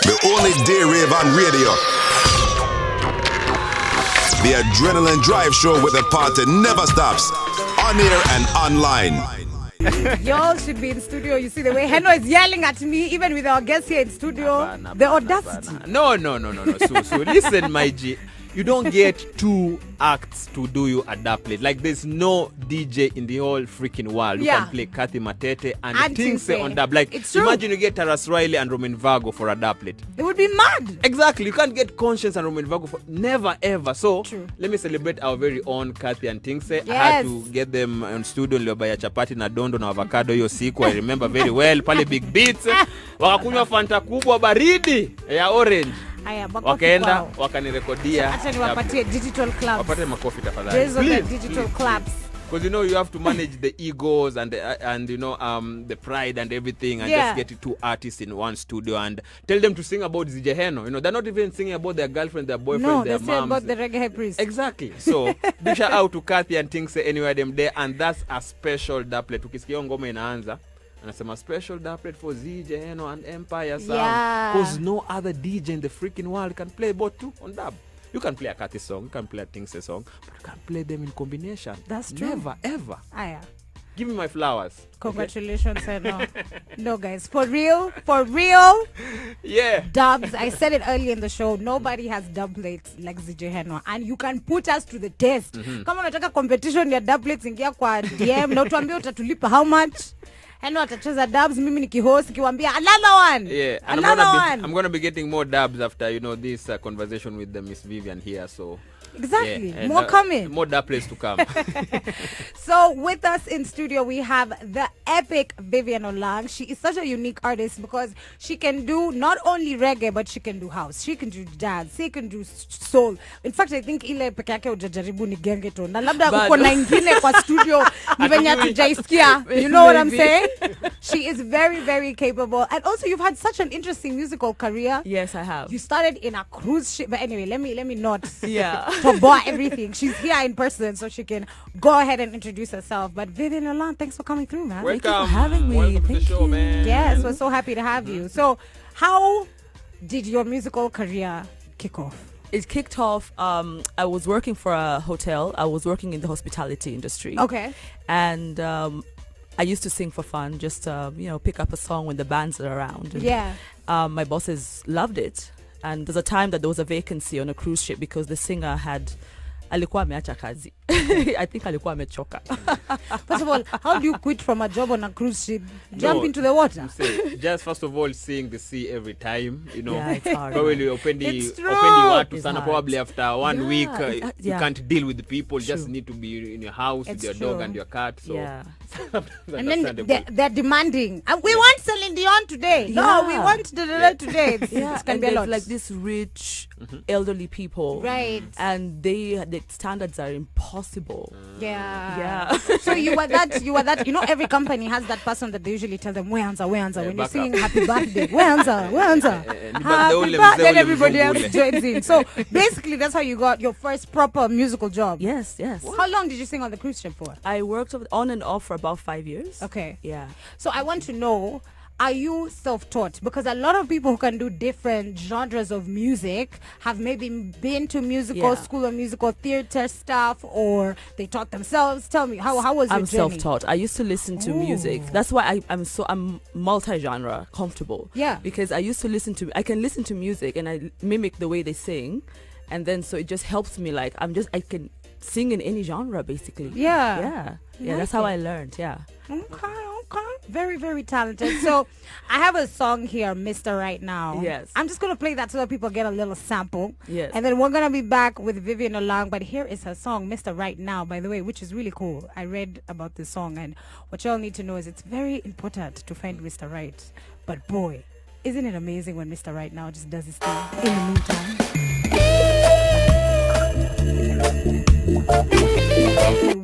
The only day rave on radio. The adrenaline drive show with the party never stops. On air and online. Y'all should be in studio. You see the way Heno is yelling at me, even with our guests here in studio. The audacity. No. So listen, my G. You don't get two acts to do you a doublet. Like there's no DJ in the whole freaking world who can play Kathy Matete and Tingse on dub. Like imagine you get Taras Riley and Roman Vago for a doublet. They would be mad. Exactly. You can't get Conscience and Roman Vago for never ever. So let me celebrate our very own Kathy and Tingse. Yes. I had to get them on studio niliyobaya chapati na dondo na avocado hiyo siku. I remember very well. Pale Big Beats. Wakakunywa Fanta kubwa baridi ya orange. Wakaenda wakanirekodia. Acha niwapatie digital claps. Wapate makofi tafadhali. There's the digital claps. Because you have to manage the egos and the pride and everything and just get two artists in one studio and tell them to sing about Zijeheno. They're not even singing about their girlfriend, their boyfriend, their moms. No, they say about the reggae priest. Exactly. So big shout out to Kathy and Tingse anywhere them there, and that's a special doublet. Ukisikia ngoma inaanza anasema special doublet for Zijeheno and Empire Sound. Because no other DJ in the freaking world can play both two on dub. You can play a Kathy song, you can play a Tingse song, but you can't play them in combination. That's true. Never, ever. Aya. Give me my flowers. Congratulations, okay? No, guys. For real. Yeah. Dubs. I said it earlier in the show. Nobody has doublets like Zijeheno. And you can put us to the test. Kama unataka competition ya doublets, ingia kwa DM. Na utuambie utatulipa how much. Heno atacheza dubs, mimi nikihost kiwaambia another one. Yeah, and I'm going to be getting more dubs after this conversation with the Miss Vivian here. So exactly, yeah, more coming, more doublets to come. So with us in studio we have the epic Vivian Olang. She is such a unique artist because she can do not only reggae but she can do house, she can do jazz, she can do soul. In fact, I think ile peke yake hujajaribu ni gengeton na labda uko na ingine kwa studio ni venye hatujaisikia. You know what I'm saying? She is very, very capable. And also you've had such an interesting musical career. Yes, I have. You started in a cruise ship. But anyway, let me not talk about everything. She's here in person so she can go ahead and introduce herself. But Vivian Olang, thanks for coming through, man. Welcome. Thank you for having me. Welcome to the show, man. Yes, we're so happy to have you. So how did your musical career kick off? It kicked off, I was working for a hotel. I was working in the hospitality industry. Okay. And I used to sing for fun, just pick up a song when the bands are around. And, my bosses loved it. And there's a time that there was a vacancy on a cruise ship because the singer alikuwa ameacha kazi. I think alikuwa amechoka. First of all, how do you quit from a job on a cruise ship? Jump into the water? Just first of all, seeing the sea every time, Yeah, it's hard. Probably opendi watu sana. Probably after 1 week, you can't deal with the people. You just need to be in your house with your dog and your cat. So and then they're demanding. We want Celine Dion today. No, we want today. It can be a lot. Like these rich elderly people, right? And the standards are impossible. So you were that. Every company has that person that they usually tell them, "Weanza." When you're singing happy birthday, Weanza. Happy birthday, then everybody else joins in. So basically, that's how you got your first proper musical job. Yes. How long did you sing on the cruise ship for? I worked on and off for about 5 years. Okay. Yeah. So I want to know, are you self-taught? Because a lot of people who can do different genres of music have maybe been to musical school or musical theater stuff, or they taught themselves. Tell me, how was your journey? I'm self-taught. I used to listen to music. That's why I'm multi-genre comfortable. Yeah. Because I can listen to music and I mimic the way they sing, and then so it just helps me. Like I can sing in any genre basically. Yeah. That's how I learned. Yeah. Okay. Very, very talented. So I have a song here, Mr. Right Now. Yes. I'm just going to play that so that people get a little sample. Yes. And then we're going to be back with Vivian Olang. But here is her song, Mr. Right Now, by the way, which is really cool. I read about this song, and what y'all need to know is it's very important to find Mr. Right. But boy, isn't it amazing when Mr. Right Now just does his thing in the meantime?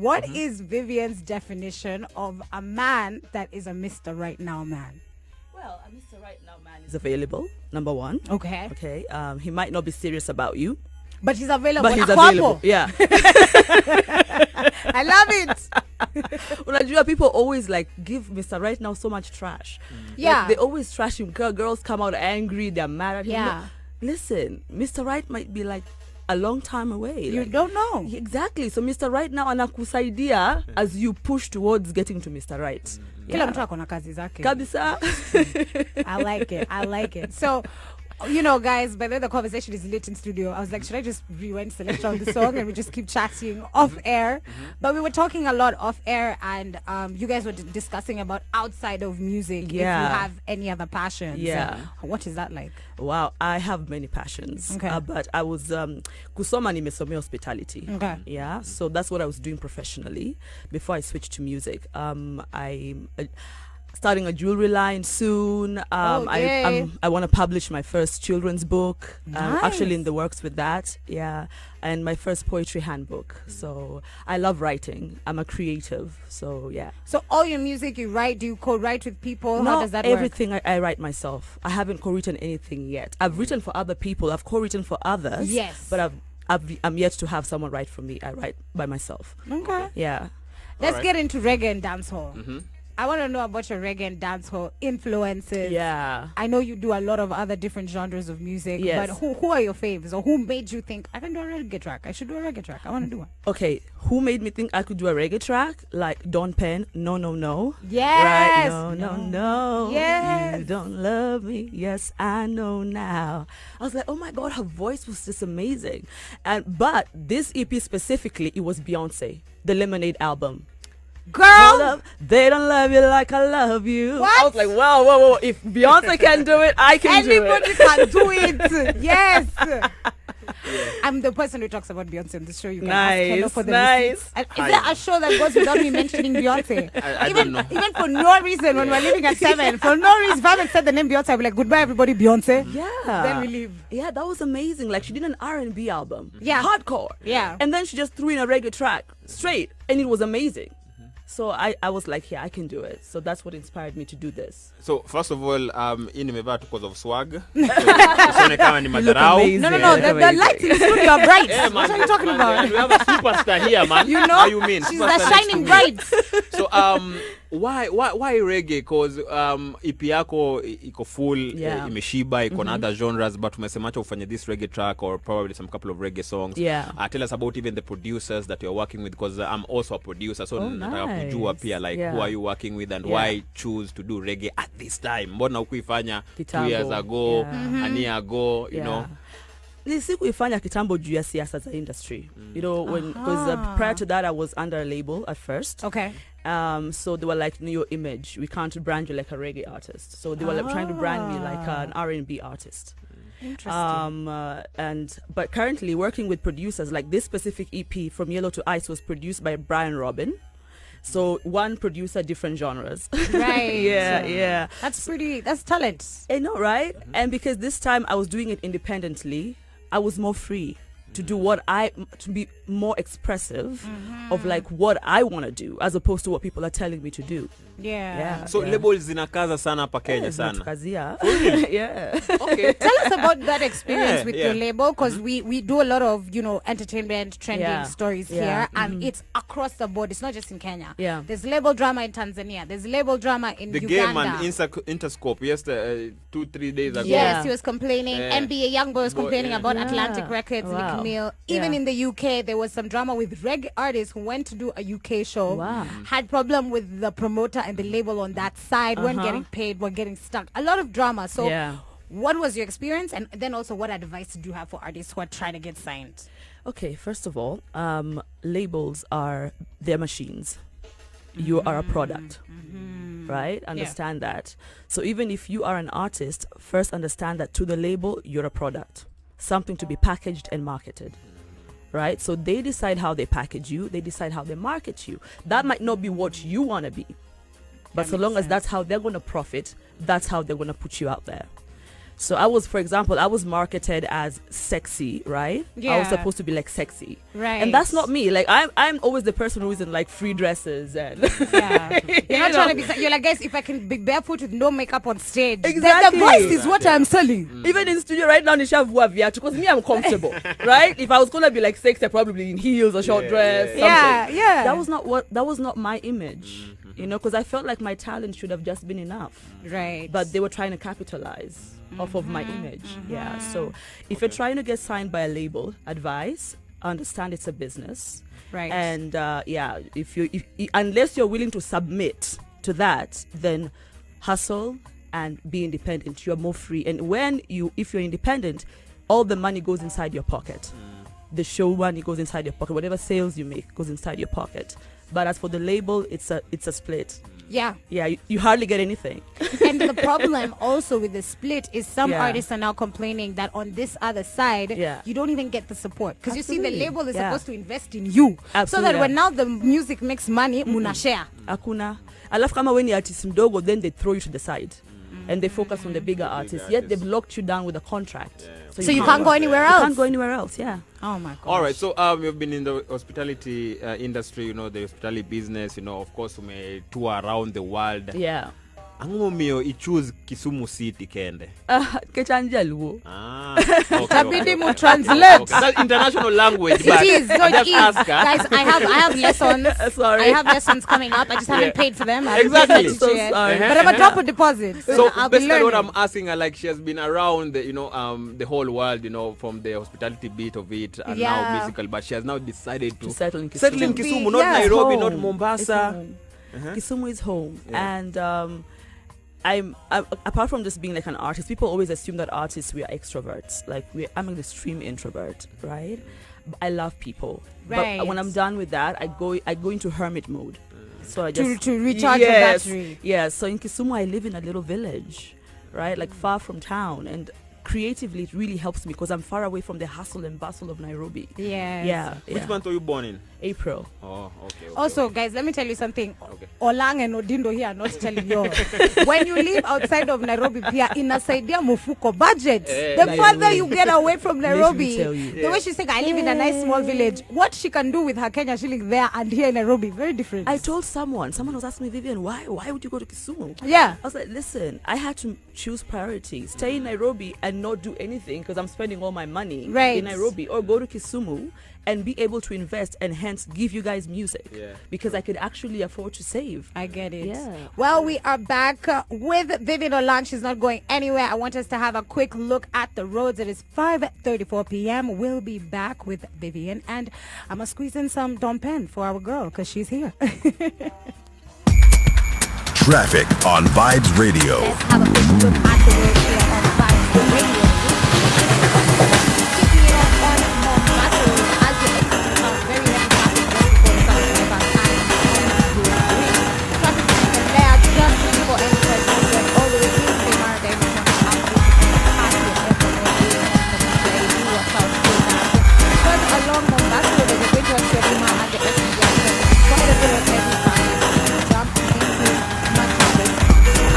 What is Vivian's definition of a man that is a Mr. Right Now man? Well, a Mr. Right Now man is available, number one. Okay. He might not be serious about you, but he's available. Yeah. I love it. Unajua, people always like give Mr. Right Now so much trash. Yeah. Like, they always trash him. Girls come out angry, they're mad at him. Yeah. Listen, Mr. Right might be like a long time away. You like, don't know. Exactly. So Mr. Right now anakusaidia as you push towards getting to Mr. Right. Kila mtu ako na kazi zake. Kabisa. I like it. So, you know, guys, by the way, the conversation is lit in studio. I was like, should I just rewind selection of the song and we just keep chatting off air? But we were talking a lot off air, and you guys were discussing about outside of music. Yeah. If you have any other passions. Yeah. What is that like? Wow, I have many passions. Okay. But I was kusoma nimesomea hospitality. Okay. Yeah, so that's what I was doing professionally before I switched to music. I'm starting a jewelry line soon. I want to publish my first children's book. Nice. Actually in the works with that. Yeah, and my first poetry handbook. So I love writing. I'm a creative. So yeah. So all your music you write, do you co-write with people? No, How does that work? everything I write myself. I haven't co-written anything yet. I've written for other people. I've co-written for others. Yes. But I'm yet to have someone write for me. I write by myself. Okay. Yeah. Let's get into reggae and dancehall. I want to know about your reggae and dancehall influences. Yeah. I know you do a lot of other different genres of music, Yes. but who are your faves, or who made you think I can do a reggae track? I should do a reggae track. I want to do one. Okay. Who made me think I could do a reggae track? Like Don Penn, No No No. Yes. Right? No No No. Yes. You don't love me. Yes, I know now. I was like, oh my God, her voice was just amazing. But this EP specifically, it was Beyonce, the Lemonade album. Girl, They don't love you like I love you. What? I was like, whoa. If Beyonce can do it, I can do anybody it. can do it. Yes. I'm the person who talks about Beyonce on the show. You can ask Hello for the receipts. And is there a show that goes without me mentioning Beyonce? I don't know. Even for no reason, when we're leaving at 7, for no reason, if I haven't said the name Beyonce, I'll be like, goodbye everybody, Beyonce. Yeah. Then we leave. Yeah, that was amazing. Like, she did an R&B album. Yeah. Hardcore. Yeah. And then she just threw in a reggae track straight, and it was amazing. So I was like, yeah, I can do it. So that's what inspired me to do this. So first of all, hii nimevaa tu because of swag. Usione kama ni madharau. amazing. No, Yeah, the amazing. lights in the studio are bright. Yeah, man, What are you talking man, about? We have a superstar here, man. You know, How you mean? she's Superstar the next to shining me. bright. So why reggae? Because EP yako iko full, Yeah. imeshiba, iko na other genres, but umesemacha ufanye this reggae track or probably some couple of reggae songs. Yeah. Tell us about even the producers that you're working with, because I'm also a producer, so Oh, nataka nice. kujua pia like Yeah. who are you working with and Yeah. why choose to do reggae at this time? Mbona hukuifanya 2 Kitambo. years ago, Yeah. a year ago, you know? Nisikuifanya kitambo juu ya siasa za industry. You know, because prior to that I was under a label at first. Okay. So they were like, your image, we can't brand you like a reggae artist. So they were like trying to brand me like an R&B artist. Interesting. But currently working with producers, like this specific EP From Yellow to Ice was produced by Brian Robin. So one producer, different genres. Right. Yeah. That's talent. I know, right? And because this time I was doing it independently, I was more free to do to be more expressive of like what I want to do as opposed to what people are telling me to do. Yeah. So labels zinakaza sana hapa Kenya sana. Tukazia. Yeah. Okay. Tell us about that experience with Yeah. your label, because we do a lot of, entertainment trending Yeah. stories Yeah. here, and it's across the board. It's not just in Kenya. Yeah. There's label drama in Tanzania. There's label drama in The Uganda. game and Interscope yesterday, 2-3 days ago. Yes, Yeah. he was complaining. Yeah. NBA Youngboy was complaining about Yeah. Atlantic Records, Wow. Nick Mill. Even Yeah. in the UK, there was some drama with reggae artists who went to do a UK show. Wow. Had problem with the promoter and the label on that side. Weren't getting paid. Were getting stuck. A lot of drama. So, Yeah. what was your experience? And then also, what advice do you have for artists who are trying to get signed? Okay, first of all, labels they're machines. You are a product. Right? Understand that. So even if you are an artist, first understand that to the label, you're a product. Something to be packaged and marketed. Right? So they decide how they package you. They decide how they market you. That might not be what you want to be. But so long as that's how they're going to profit, that's how they're going to put you out there. So I was, for example, I was marketed as sexy, right? Yeah. I was supposed to be like sexy. Right. And that's not me. Like I'm always the person who is in like free dresses and Yeah. You're not trying to be. You're like, guys, if I can be barefoot with no makeup on stage, Exactly. the voice is what I'm selling. Even in studio right now, Nisha Vuavia, because me, I'm comfortable, right? If I was gonna be like sexy, probably in heels or short dress. Something. Yeah. That was not my image, you know, because I felt like my talent should have just been enough. Right. But they were trying to capitalize off of my image. Yeah. So if you're trying to get signed by a label, advice, understand it's a business. Right. And if unless you're willing to submit to that, then hustle and be independent. You're more free. And if you're independent, all the money goes inside your pocket. The show money goes inside your pocket. Whatever sales you make goes inside your pocket. But as for the label, it's a split. Yeah. Yeah, you hardly get anything. And the problem also with the split is some artists are now complaining that on this other side, you don't even get the support. Because you see, the label is supposed to invest in you. So that when now the music makes money, muna share. Akuna. Alafu kama when you're artist mdogo, then they throw you to the side. And they focus on the bigger artists. Yet they've locked you down with a contract. So you can't go anywhere else? You can't go anywhere else, yeah. Oh my God. All right, so you've been in the hospitality industry, you know, the hospitality business, you know, of course, you may tour around the world. Yeah. Angumo mio choose Kisumu City kende. Kechanja luo. Tabidi mu translate. That's international language. It is. So it is. Ask her. Guys, I have lessons. Sorry. I have lessons coming up. I just haven't paid for them. Exactly. So sorry. But I'm a drop a deposit. So I'll be basically what learning. I'm asking her, like, she has been around the, you know, the whole world, you know, from the hospitality bit of it and now musical, but she has now decided to settle in Kisumu. Settle in Kisumu, not Nairobi, not Home. Mombasa. Kisumu is home. And I'm apart from just being like an artist, people always assume that artists, we are extroverts. Like I'm an extreme introvert, right? I love people. Right. But when I'm done with that, I go into hermit mode. So I just to recharge your battery. Yeah. So in Kisumu, I live in a little village, right? Like far from town, and creatively it really helps me because I'm far away from the hustle and bustle of Nairobi. Yes. Yeah. Which month were you born in? April. Oh, okay. Also, guys, let me tell you something. Okay. Olang and Odindo here are not telling you. When you live outside of Nairobi, pia inasaidia mufuko budget. The further you get away from Nairobi, the way she's saying, I live in a nice small village. What she can do with her Kenya shilling there and here in Nairobi, very different. I told someone was asking me, Vivian, why would you go to Kisumu? Yeah. I was like, listen, I had to choose priorities. Stay in Nairobi and not do anything because I'm spending all my money in Nairobi, or go to Kisumu and be able to invest and hence give you guys music because I could actually afford to save. I get it. Yeah. Well, we are back with Vivian Olang. She's not going anywhere. I want us to have a quick look at the roads. It is 5:34 p.m. We'll be back with Vivian, and I'm going to squeeze in some Dom Pen for our girl because she's here. Traffic on Vibes Radio. Let's have a quick look at the roads here on Vibes Radio. Kicking it off on Mombasa Road as you exit some very heavy traffic just before the South River and traffic is there just before Enterprise Road all the way to Meru. There is one past the airport. Do watch out for that. Further along Mombasa Road, there's a going to Exerima and the SGR. Quite a bit of heavy traffic. Jump into much of it.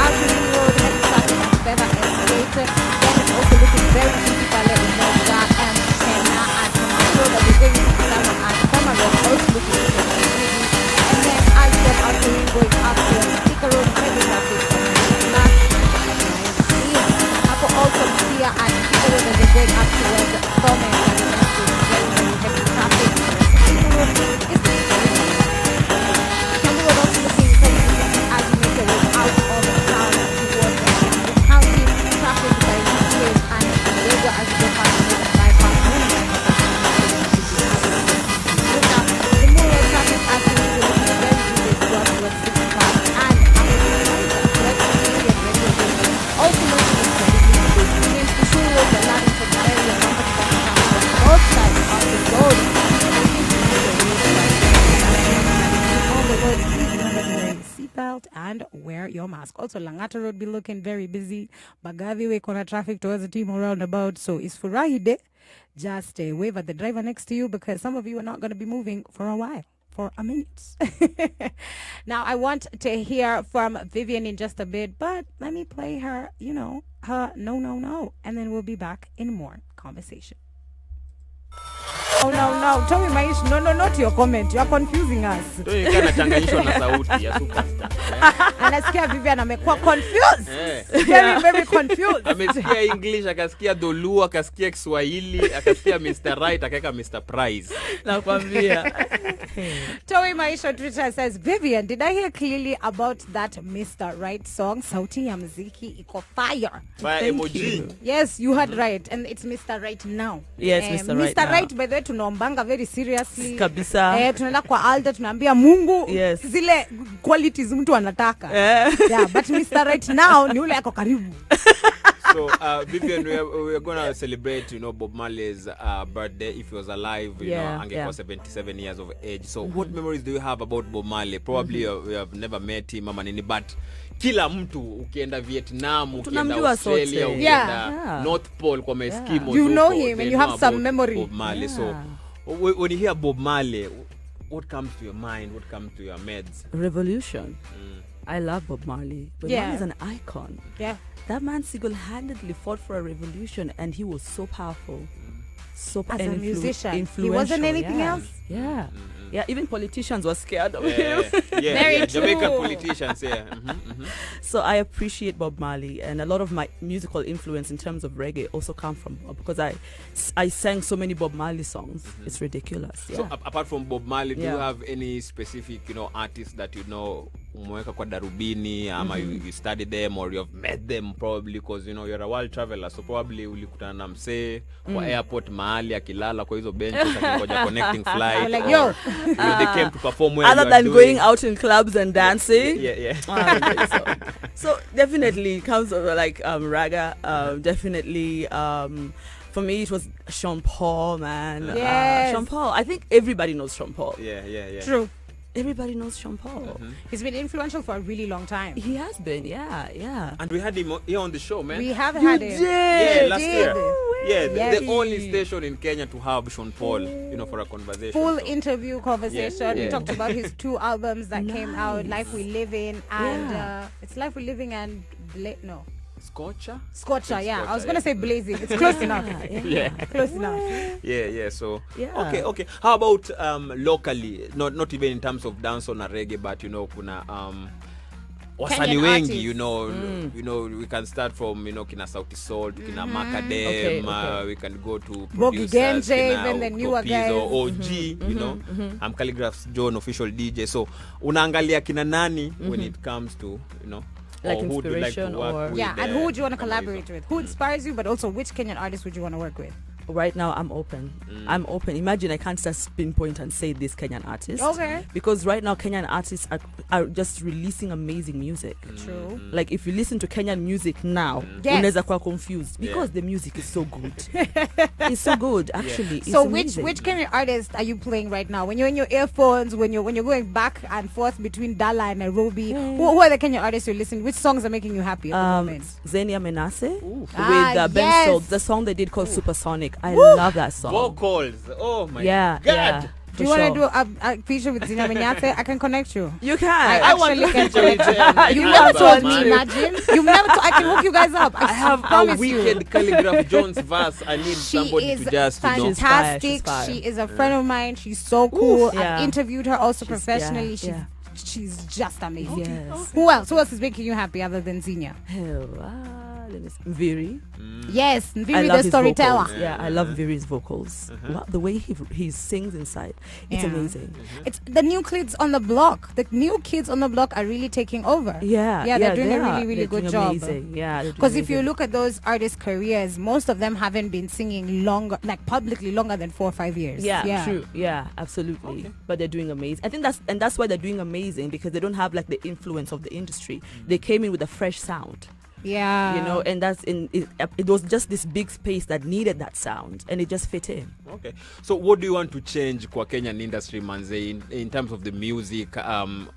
Avenue Road, heavy traffic on Feather Estate. Then it's also looking very easy for Level Moja and Kenya and Tomato that we're going to Sama and Sama Road also looking very easy. And then as you get out the ring going up to Sticker Road, heavy traffic from Black. Apple also here and Sticker Road as they're going up towards Thome and the next is very, very heavy traffic. Sticker Road is very heavy. Kiambu Road also looking very easy as you make your way out of the town towards the county. Traffic by Eastways and Reggae as you go past the Northern bypass. The more traffic as you move looking very easy as well towards City Park and also looking incredibly good. James Kishore Road, the Lavington area, both sides of the road. On the road, please remember to wear your seatbelt and wear your mask. Also, Langata Road be looking very busy. Bagavi way corner traffic towards the team roundabout. So it's Furahide. Just wave at the driver next to you because some of you are not going to be moving for a while. for a minute. Now, I want to hear from Vivian in just a bit, but let me play her, her no, and then we'll be back in more conversation. Oh, no. Tell me, Maish, no, not your comment. You are confusing us. Anasikia Vivian amekuwa confused. Very confused. Amesikia English, akasikia Dolu, akasikia Kiswahili, akasikia Mr. Right, akaweka Mr. Prize. Nakwambia. Towi Maisha on Twitter says, Vivian, did I hear clearly about that Mr. Right song? Sauti ya muziki iko fire. Fire emoji. Yes, you heard right. And it's Mr. Right now. Yes, Mr. Right now. Mr. Right, by the way, tunaombanga very seriously. Kabisa. Tunaenda kwa altar, tunaambia Mungu. Yes. Zile qualities mtu anataka. Yeah, but Mr. Right now, ni ule ako karibu. So, Vivian, we are going to celebrate, Bob Marley's birthday. If he was alive, angekuwa 77 years of age. So, what memories do you have about Bob Marley? Probably you have never met him, but kila mtu ukienda Vietnam, ukienda Australia, ukienda North Pole kwa Eskimo, you know him and you have some memory. Bob Marley. So, when you hear Bob Marley, what comes to your mind? What comes to your meds? Revolution. I love Bob Marley. Bob Marley is an icon. Yeah. That man single-handedly fought for a revolution, and he was so powerful. So as a musician, influential. He wasn't anything else. Yeah. Yeah, even politicians were scared of him. Very true. Jamaican politicians, So I appreciate Bob Marley, and a lot of my musical influence in terms of reggae also come from Bob, because I sang so many Bob Marley songs. It's ridiculous. Yeah. So apart from Bob Marley, do you have any specific, artists that umeweka kwa darubini, ama you studied them or you have met them probably, because you're a world traveler, so probably ulikutana na msee kwa airport mahali akilala kwa hizo benches akingoja connecting flight. Like, yo, they came to perform where other than going out in clubs and dancing. So definitely it comes over like raga. Definitely for me it was Sean Paul, man. Yes. Sean Paul. I think everybody knows Sean Paul. Yeah. True. Everybody knows Sean Paul. He's been influential for a really long time. He has been, yeah. And we had him here on the show, man. We have had him. Yeah, last year. Yeah, Yes. the only station in Kenya to have Sean Paul, for a conversation. Full interview conversation. Yeah. We talked about his 2 albums that came out, Life We Live In, and it's Life We Live In and Scorcher, yeah. I was going to say Blazing. It's close enough. Yeah. Close enough. Yeah. So, okay. How about locally? Not even in terms of dancehall or reggae, but kuna wasanii wengi, we can start from kina Sauti Sol, kina Macadam, we can go to Bogi producers, Genje, even the newer guys. OG, I'm Calligraph's John, official DJ. So unaangalia kina nani when it comes to like or who would you like to inspiration work with, and who would you want to collaborate with? Who inspires you, but also which Kenyan artist would you want to work with? Right now I'm open. Imagine I can't just pinpoint and say this Kenyan artist. Okay. Because right now Kenyan artists are just releasing amazing music. True. Like if you listen to Kenyan music now, unaweza kuwa confused because the music is so good. It's so good, actually. It's so amazing. which Kenyan artist are you playing right now? When you're in your earphones, when you're going back and forth between Dala and Nairobi, who are the Kenyan artists you're listening? Which songs are making you happy at the moment? Zenia Menase with yes. Ben Sold, the song they did called Supersonic. I love that song. Vocals. Oh my God. Yeah. Do you want to do a feature with Zina Menyase? I can connect you. You can. I want to can feature with You never told me, imagine. You never I can hook you guys up. I have a wicked Calligraph Jones verse. I need somebody to just, fantastic. She's fire. She is a friend of mine. She's so cool. I've interviewed her also professionally. She's just amazing. Yes. Who else is making you happy other than Zinia? Viri. Yes, Viri the storyteller. I love Viri's vocals. Wow, the way he sings inside, it's amazing. It's the new kids on the block. The new kids on the block are really taking over. They're doing a really good job. Amazing. Yeah, because if you look at those artists' careers, most of them haven't been singing longer, like publicly longer than 4 or 5 years. Yeah, true. Yeah, absolutely. Okay. But they're doing amazing. I think that's why they're doing amazing, because they don't have like the influence of the industry. They came in with a fresh sound. Yeah. You know, and it was just this big space that needed that sound, and it just fit in. Okay. So what do you want to change kwa Kenyan industry manze in terms of the music?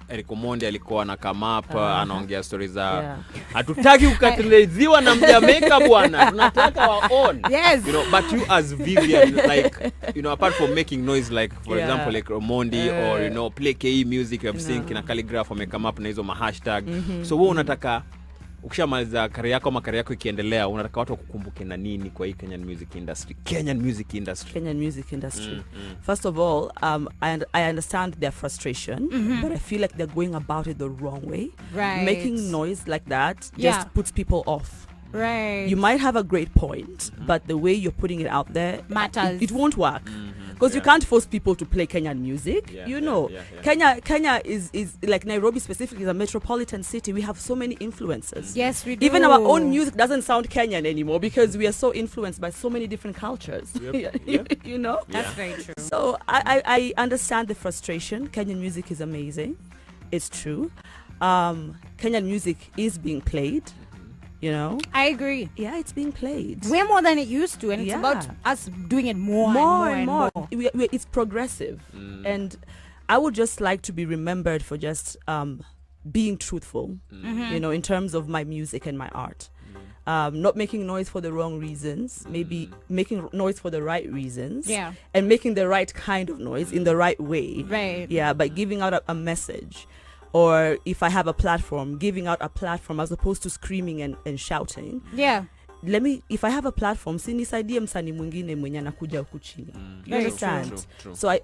Eric Omondi alikuwa na come up anaongea stories za hatutaki kukateleziwa na Jamaica bwana. Tunataka our own. Yes. You know, but you as Vivian, like, you know, apart from making noise, like for example like Omondi or you know play KE music, you have seen kina Calligraph wame come up na hizo hashtag. So wewe unataka ukishamaliza career yako ama career yako ikiendelea unataka watu kukumbuke na nini kwa hii Kenyan music industry? First of all, I understand their frustration, but I feel like they're going about it the wrong way. Right. Making noise like that just puts people off. Right. You might have a great point, but the way you're putting it out there matters. It won't work. Because you can't force people to play Kenyan music. Kenya is like Nairobi specifically is a metropolitan city. We have so many influences. Yes, we do. Even our own music doesn't sound Kenyan anymore because we are so influenced by so many different cultures. You know? That's very true. So I understand the frustration. Kenyan music is amazing. It's true. Kenyan music is being played. You know, I agree. Yeah, it's being played way more than it used to, and it's about us doing it more and more. It's progressive, and I would just like to be remembered for just being truthful. You know, in terms of my music and my art, not making noise for the wrong reasons, maybe making noise for the right reasons, and making the right kind of noise in the right way, by giving out a message. Or if I have a platform, giving out a platform as opposed to screaming and shouting. If I have a platform, sinisaidie msanii mwingine mwenye anakuja huku chini. You understand? True. So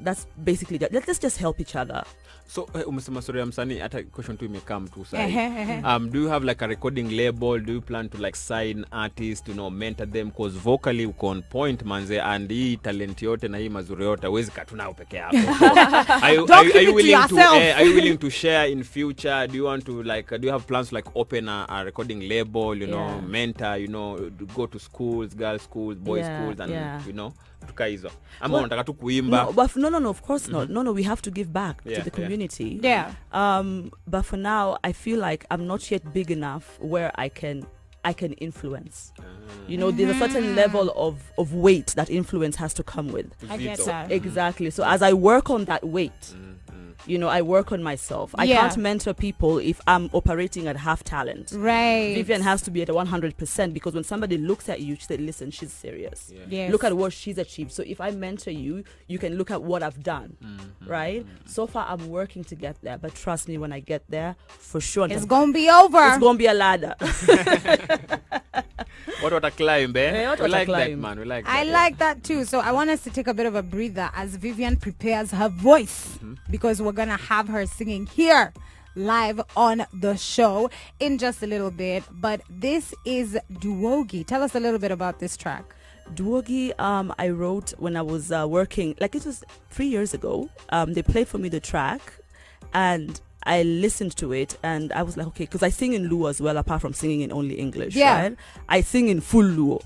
that's basically that. Let's just help each other. So umesema story ya msanii, hata question tu imekam tu sasa. Do you have like a recording label? Do you plan to like sign artists, you know, mentor them? Because vocally uko on point manze, and hii talent yote na hii mazuri yote huwezi katunao peke yako. Are you willing to share in future? Do you want to like do you have plans to like open a recording label, you know, mentor, you know, go to schools, girls schools, boys schools, and you know, tuka hizo ama unataka tu kuimba? No, of course not. No, we have to give back to the community. But for now I feel like I'm not yet big enough where I can influence. You know, there's a certain level of weight that influence has to come with. I get that. Exactly. So as I work on that weight, you know, I work on myself. I can't mentor people if I'm operating at half talent. Right. Vivian has to be at 100% because when somebody looks at you, she said, listen, she's serious. Look at what she's achieved. So if I mentor you, you can look at what I've done. Right? So far, I'm working to get there. But trust me, when I get there, for sure. It's going to be over. It's going to be a ladder. What a climb, eh? We like that, man. We like that. I like that too. So I want us to take a bit of a breather as Vivian prepares her voice because we're going to have her singing here live on the show in just a little bit. But this is Duogi. Tell us a little bit about this track. Duogi, I wrote when I was working, like it was 3 years ago. They played for me the track and I listened to it and I was like, okay, because I sing in Luo as well, apart from singing in only English, right? I sing in full Luo.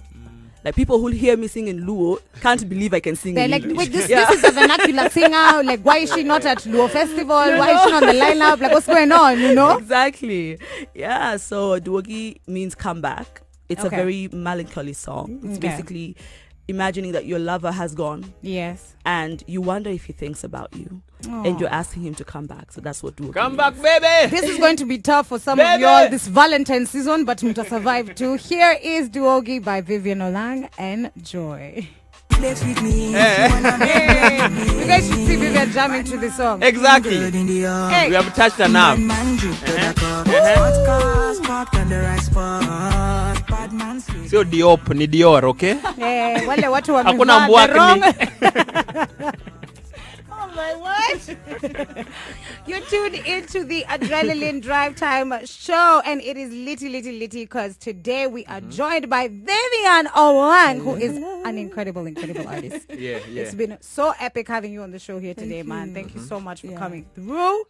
Like people who hear me sing in Luo can't believe I can sing in like, English. Wait, this is a vernacular singer. Like, why is she not at Luo Festival? Why is she not on the lineup? Like, what's going on, you know? Exactly. Yeah, so Duogi means come back. It's a very melancholy song. It's basically imagining that your lover has gone. Yes. And you wonder if he thinks about you. And you're asking him to come back. So that's what Duogi Come means. back, baby! This is going to be tough for some of y'all this Valentine season, but to survive too. Here is Duogi by Vivian Olang. Enjoy. You guys should see Vivian jamming to this song. Exactly. Hey. We have touched a nerve. Sio Diop ni Dior, okay? Wale watu hakuna mbwakni. Oh my what? You're tuned into the Adrenaline Drive Time show, and it is litty because today we are joined by Vivian Olang, who is an incredible artist. Yeah. It's been so epic having you on the show here today, man. Thank you so much for coming through.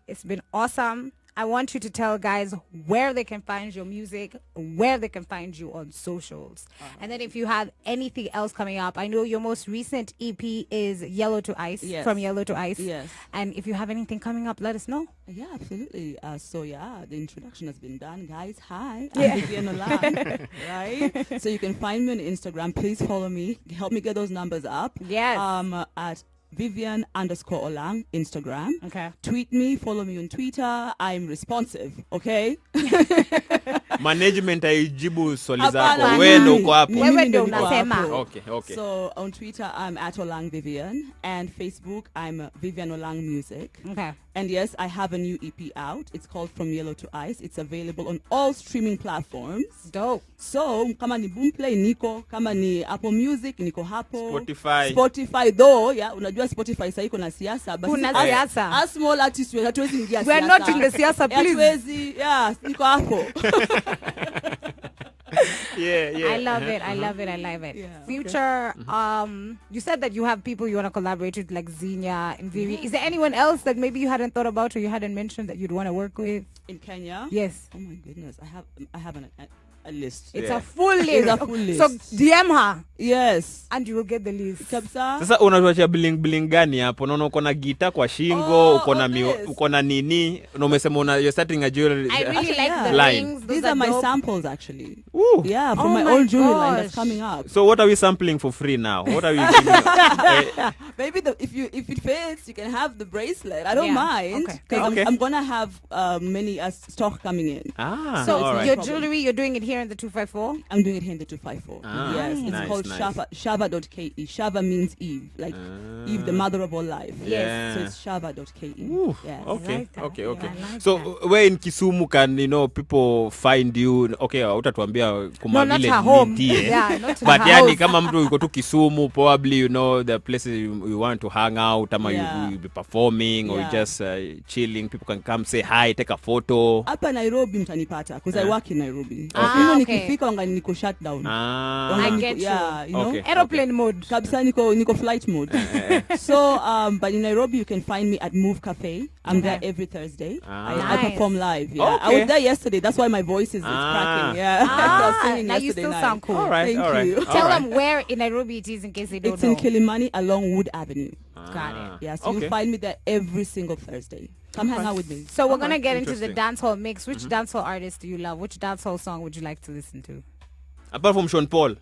It's been awesome. I want you to tell guys where they can find your music, where they can find you on socials. And then if you have anything else coming up, I know your most recent EP is Yellow to Ice, from Yellow to Ice. Yes. And if you have anything coming up, let us know. Yeah, absolutely. The introduction has been done. Guys, hi. I'm Vivian Olang, right? So you can find me on Instagram. Please follow me. Help me get those numbers up. Yes. At Vivian_Olang Instagram. Okay. Tweet me, follow me on Twitter. I'm responsive, okay? Management haijibu swali Hapana, zako. mimi. Wewe ndo uko hapo. Wewe Mimi ndo niko unasema. hapo. Okay. So on Twitter, I'm at Olang Vivian. And Facebook, I'm Vivian Olang Music. Okay. And yes, I have a new EP out. It's called From Yellow to Ice. It's available on all streaming platforms. Dope. So, kama ni Boomplay, niko. Kama ni Apple Music, niko hapo. Spotify though, unajua Spotify sasa iko na siasa. Kuna siasa. As small artists, hatuwezi ingia siasa. We are not in the siasa, please. Hatuwezi, niko hapo. Yeah. I love it. I love it. Yeah, Future, you said that you have people you want to collaborate with, like Zinia and Vivi. Is there anyone else that maybe you hadn't thought about or you hadn't mentioned that you'd want to work with? In Kenya? Yes. Oh my goodness, I have a list. It's a full list. It's a full list. So DM her Yes. and you will get the list. Kabisa. Sasa unatuachia bling gani hapo? Naona uko na gita kwa shingo, this. uko na nini? Na umesema you're starting a jewelry. I really like the line. rings. These are my samples actually. Ooh. Yeah, from Oh my my old jewelry line gosh. that's coming up. So what are we sampling for free now? What are we giving? Maybe if it fits, you can have the bracelet. I don't Yeah. mind. Okay. 'Cause Okay. I'm gonna have many stock coming in. So all right. your jewelry, you're doing it here in the 254? I'm doing it here in the 254. Yes, it's nice, called nice. Shava.ke. Shava means Eve, like Eve, the mother of all life. Yeah. So it's Shava.ke. Ooh, Yes. okay, like that. okay. Yeah, I like So that. where in Kisumu can people find you? Okay, utatuambia kuma No, not vile her home. nitie. Yeah, not But her yani house. kama mtu yuko tu Kisumu, probably the places you want to hang out, ama Yeah. you be performing or Yeah. just chilling. People can come say hi, take a photo. Hapa Nairobi mtanipata because I work in Nairobi. Okay. Nikifika wanga niko shut down. I get you. Yeah, you know. Okay. Aeroplane mode. Kabisa niko flight mode. So but in Nairobi you can find me at Move Cafe. I'm there every Thursday. I Nice. perform live. Yeah. I Okay. was there yesterday. That's why my voice is cracking. Yeah. I was singing now you yesterday still night. sound cool. All right, Thank all right. you. all Tell right. them where in Nairobi it is in case they don't It's know. in Kilimani along Wood Avenue. Got it. Yeah, so Okay. you'll find me there every single Thursday. Come hang out with me. So we're going to get into the Interesting. dancehall mix. Which dancehall artist do you love? Which dancehall song would you like to listen to? Apart from Sean Paul.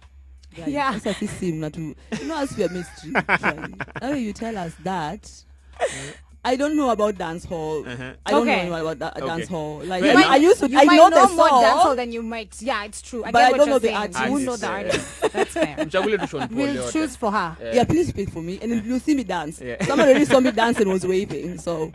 Yeah. Sasa sisi mnatu- you know, as we are mystery. Now you tell us that. I don't know about dancehall. I don't Okay. know about Okay. dancehall. Like Fair I enough. used to. You I might know know the more dancehall song. than you might. Yeah, it's true. I But get I what don't you're know the saying. artist. You know the artist. That's fair. Mchagulie tu Sean Paul We'll yote. choose for her. Yeah, please speak for me, and then you'll see me dance. Yeah. Someone already saw me dance and was waving. So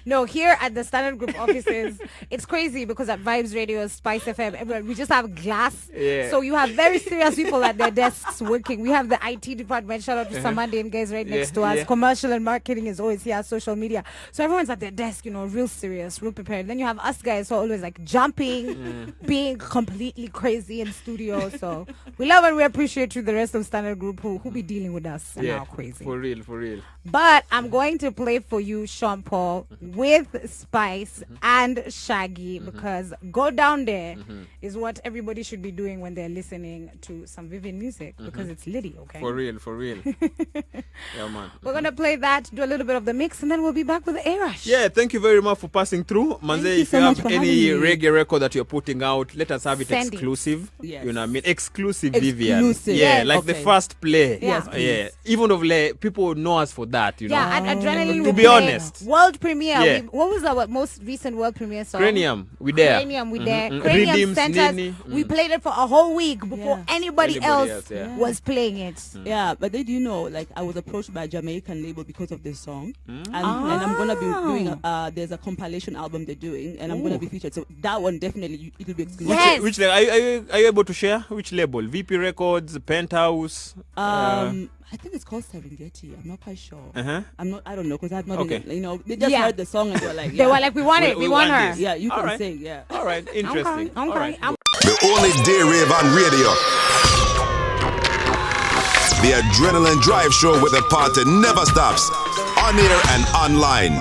No, here at the Standard Group offices, it's crazy because at Vibes Radio, Spice FM, everywhere, we just have glass. Yeah. So you have very serious people at their desks working. We have the IT department. Shout out to Samandi and guys right next to us. Yeah. Commercial and marketing is always here. Social media. So everyone's at their desk, real serious, real prepared. Then you have us guys who are always like jumping, being completely crazy in studio. So we love and we appreciate you, the rest of Standard Group, who be dealing with us and Yeah, how crazy. for real. But I'm going to play for you Sean Paul with Spice and Shaggy because Go Down There is what everybody should be doing when they're listening to some Vivian music because it's litty, okay? For real. Yeah, man. We're going to play that, do a little bit of the mix, and then we'll be back with the A-Rush. Yeah, thank you very much for passing through. Manze, you if so you much have for any having me. reggae record that you're putting out, let us have it Send it. exclusive. Yes. You know what I mean? Exclusive Vivian. Exclusive. Yeah, Yes. like the Okay. first play. Yes, Yeah. Even if like, people know us for that, you know. Yeah, at Adrenaline. To we be play honest. World premiere. Yeah. What was our most recent world premiere song? Cranium, we there. Cranium, we there. Mhm. Cranium Rhythms, sent us. Nini. We played it for a whole week before Yeah. anybody Anybody else else, yeah. was playing it. yeah, but they do know. Like I was approached by a Jamaican label because of this song, and I'm gonna be doing. There's a compilation album they're doing, and I'm gonna be featured. So that one definitely it'll be exclusive. Yes. Which are you able to share? Which label? VP Records, Penthouse? I think it's called Serengeti. I'm not quite sure. Uh-huh. I don't know because I've not. Okay. They just Yeah. heard the song and they were like, They were like, we want it. We want her. this. yeah, you All can right. sing, yeah. All right, interesting. Okay. All right. The only day rave on radio. The Adrenaline Drive Show with the party never stops. On air and online.